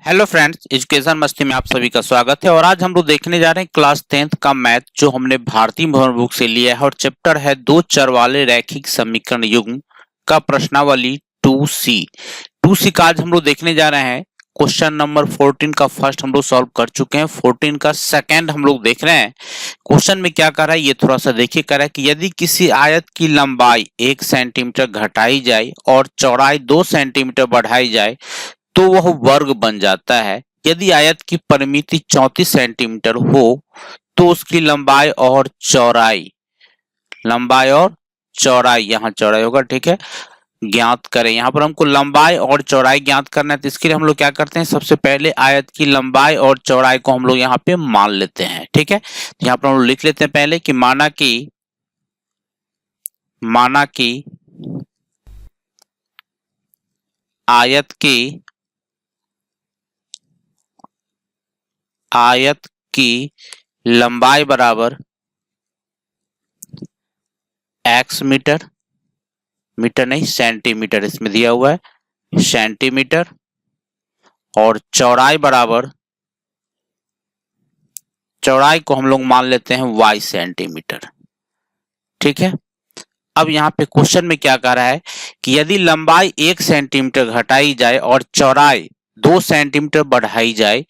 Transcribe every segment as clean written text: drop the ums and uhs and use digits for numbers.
Hello friends, education मस्ती में आप सभी का स्वागत है। और आज हम लोग देखने जा रहे हैं क्लास 10th का मैथ जो हमने भारतीय भवन बुक से लिया है और चैप्टर है दो चर वाले रैखिक समीकरण युग्म का प्रश्नावली 2C का आज हम लोग देखने जा रहे हैं। क्वेश्चन नंबर 14 का फर्स्ट हम लोग सॉल्व कर चुके हैं, 14 का सेकंड हम लोग देख रहे हैं। क्वेश्चन में क्या कर रहा है ये थोड़ा सा देखिए। कर रहा है कि यदि किसी आयत की लंबाई 1 सेंटीमीटर घटाई जाए और चौड़ाई 2 सेंटीमीटर बढ़ाई जाए तो वह वर्ग बन जाता है। यदि आयत की परिमिति 34 सेंटीमीटर हो तो उसकी लंबाई और चौड़ाई यहाँ चौड़ाई होगा, ठीक है, ज्ञात करें। यहाँ पर हमको लंबाई और चौड़ाई ज्ञात करना है, तो इसके लिए हम लोग क्या करते हैं, सबसे पहले आयत की लंबाई और चौड़ाई को हम लोग यहाँ पे मान लेते हैं, ठीक है। तो यहाँ पर हम लोग लिख लेते हैं पहले कि माना कि आयत की लंबाई बराबर x मीटर नहीं सेंटीमीटर, इसमें दिया हुआ है सेंटीमीटर, और चौड़ाई को हम लोग मान लेते हैं y सेंटीमीटर, ठीक है। अब यहाँ पे क्वेश्चन में क्या कह रहा है कि यदि लंबाई 1 सेंटीमीटर घटाई जाए और चौड़ाई 2 सेंटीमीटर बढ़ाई जाए,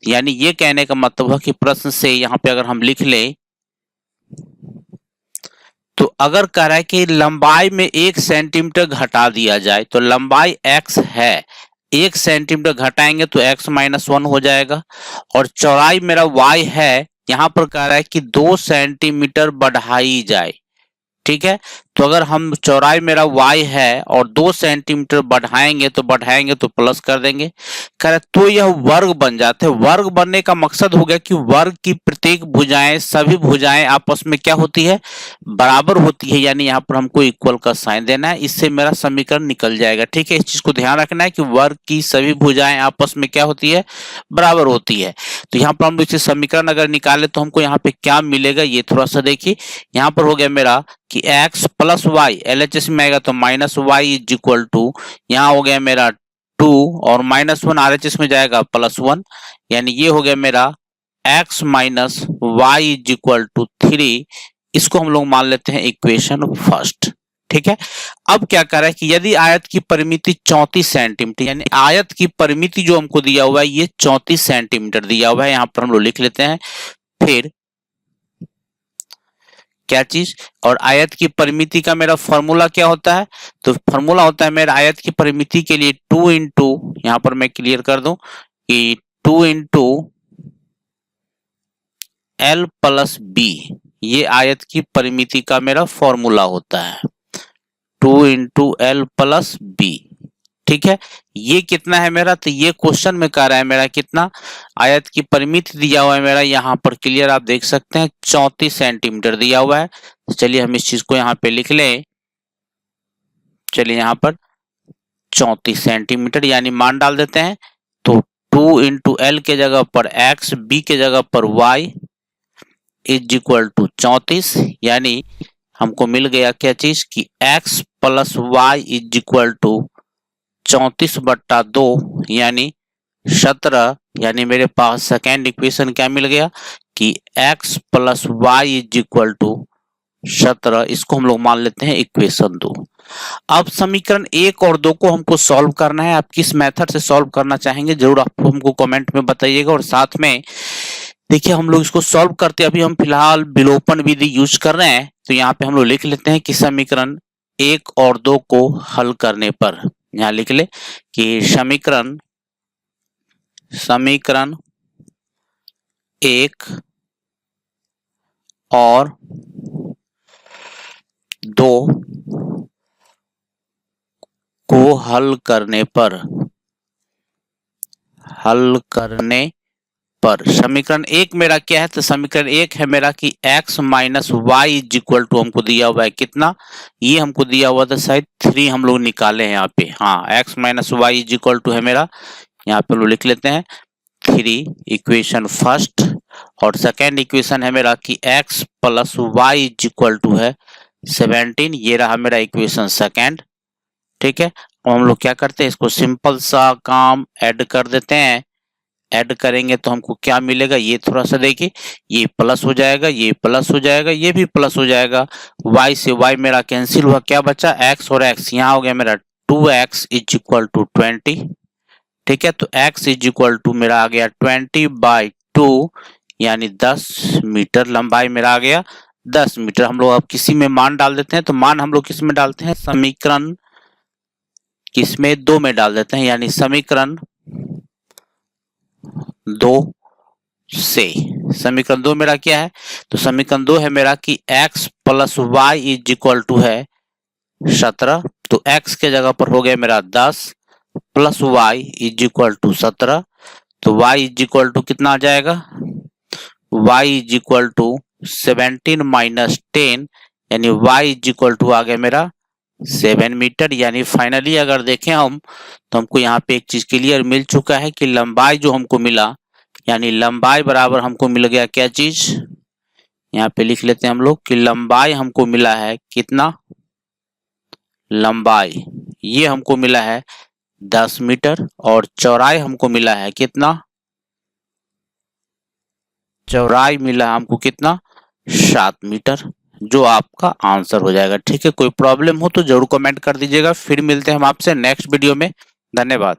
यानी ये कहने का मतलब है कि प्रश्न से यहाँ पे अगर हम लिख लें तो अगर कह रहा है कि लंबाई में 1 सेंटीमीटर घटा दिया जाए तो लंबाई x है, 1 सेंटीमीटर घटाएंगे तो x माइनस 1 हो जाएगा, और चौड़ाई मेरा y है, यहां पर कह रहा है कि 2 सेंटीमीटर बढ़ाई जाए, ठीक है। तो अगर हम चौड़ाई मेरा y है और 2 सेंटीमीटर बढ़ाएंगे तो प्लस कर देंगे, कर तो यह वर्ग बन जाते हैं। वर्ग बनने का मकसद हो गया कि वर्ग की प्रत्येक भुजाएं, सभी भुजाएं आपस में क्या होती है, बराबर होती है, यानी यहाँ पर हमको इक्वल का साइन देना है, इससे मेरा समीकरण निकल जाएगा, ठीक है। इस चीज को ध्यान रखना है कि वर्ग की सभी भुजाएं आपस में क्या होती है, बराबर होती है। तो यहाँ पर हम इसे समीकरण अगर निकाले तो हमको यहाँ पे क्या मिलेगा ये थोड़ा सा देखिए। यहाँ पर हो गया मेरा कि x प्लस वाई, LHS में आएगा तो minus y is equal to, यहाँ हो गया मेरा 2 और माइनस 1 RHS में जाएगा प्लस 1, यानी ये हो गया मेरा x minus y is equal to 3। इसको हम लोग मान लेते हैं इक्वेशन फर्स्ट, ठीक है। अब क्या कर रहा है कि यदि आयत की परिमिति 34 सेंटीमीटर, यानी आयत की परिमिति जो हमको दिया हुआ है ये 34 सेंटीमीटर दिया हुआ है, यहाँ पर हम लोग लिख लेते हैं। फिर क्या चीज, और आयत की परिमिति का मेरा फॉर्मूला क्या होता है, तो फॉर्मूला होता है मेरा आयत की परिमिति के लिए 2 इंटू, यहां पर मैं क्लियर कर दूं कि 2 इंटू एल प्लस बी, ये आयत की परिमिति का मेरा फॉर्मूला होता है, 2 इंटू एल प्लस बी, ठीक है। ये कितना है मेरा, तो ये क्वेश्चन में कह रहा है मेरा कितना, आयत की परिमिति दिया हुआ है मेरा, यहाँ पर क्लियर आप देख सकते हैं 34 सेंटीमीटर दिया हुआ है। तो चलिए हम इस चीज को यहाँ पे लिख लें, चलिए यहाँ पर 34 सेंटीमीटर यानी मान डाल देते हैं, तो 2 इंटू एल के जगह पर x, b के जगह पर y इज इक्वल टू 34, यानी हमको मिल गया क्या चीज कि x plus y is equal to 34/2 यानी 17, यानी मेरे पास सेकेंड इक्वेशन क्या मिल गया कि x plus y is equal to 17। इसको हम लोग मान लेते हैं इक्वेशन 2। अब समीकरण 1 और 2 को हमको सॉल्व करना है। आप किस मेथड से सॉल्व करना चाहेंगे जरूर आप हमको कमेंट में बताइएगा। और साथ में देखिए हम लोग इसको सॉल्व करते, अभी हम फिलहाल विलोपन विधि यूज कर रहे हैं, तो यहाँ पे हम लोग लिख लेते हैं कि समीकरण 1 और 2 को हल करने पर, यहाँ लिख ले कि समीकरण 1 और 2 को हल करने पर समीकरण 1 मेरा क्या है, तो समीकरण 1 है मेरा कि x minus y is equal to हमको दिया हुआ है कितना, ये हमको दिया हुआ था शायद 3, हम लोग निकाले हैं यहाँ पे, हाँ x minus y is equal to है मेरा, यहाँ पे लोग लिख लेते हैं 3 इक्वेशन फर्स्ट, और सेकेंड इक्वेशन है मेरा कि x plus y is equal to है 17, ये रहा मेरा इक्वेशन सेकेंड, ठीक है। और हम लोग क्या करते हैं, इसको सिंपल सा काम ऐड कर देते हैं, ऐड करेंगे तो हमको क्या मिलेगा, ये थोड़ा सा देखिए, ये प्लस हो जाएगा, ये प्लस हो जाएगा, ये भी प्लस हो जाएगा। y से y मेरा कैंसिल हुआ, क्या बचा, x और x, यहाँ हो गया मेरा 2x इज इक्वल टू 20। ठीक है, तो x इज इक्वल टू मेरा आ गया 20/2 यानी 10 मीटर लंबाई मेरा आ गया 10 मीटर। हम लोग अब किसी में मान डाल देते हैं, तो मान हम लोग किस में डालते हैं, समीकरण किसमें, 2 में डाल देते हैं, यानी समीकरण 2 से, समीकरण 2 मेरा क्या है, तो समीकरण 2 है मेरा कि x plus y is equal to है 17, तो x के जगह पर हो गया मेरा 10 plus y is equal to 17, तो y इज इक्वल टू कितना आ जाएगा, y is equal to 17 minus 10 यानी y इज इक्वल टू आ गया मेरा 7 मीटर। यानी फाइनली अगर देखें हम तो हमको यहाँ पे एक चीज क्लियर मिल चुका है कि लंबाई जो हमको मिला, यानी लंबाई बराबर हमको मिल गया क्या चीज, यहाँ पे लिख लेते हैं हम लोग कि लंबाई हमको मिला है कितना, लंबाई ये हमको मिला है 10 मीटर और चौड़ाई हमको मिला है कितना, चौड़ाई मिला हमको कितना, 7 मीटर, जो आपका आंसर हो जाएगा। ठीक है, कोई प्रॉब्लम हो तो जरूर कमेंट कर दीजिएगा। फिर मिलते हैं हम आपसे नेक्स्ट वीडियो में। धन्यवाद।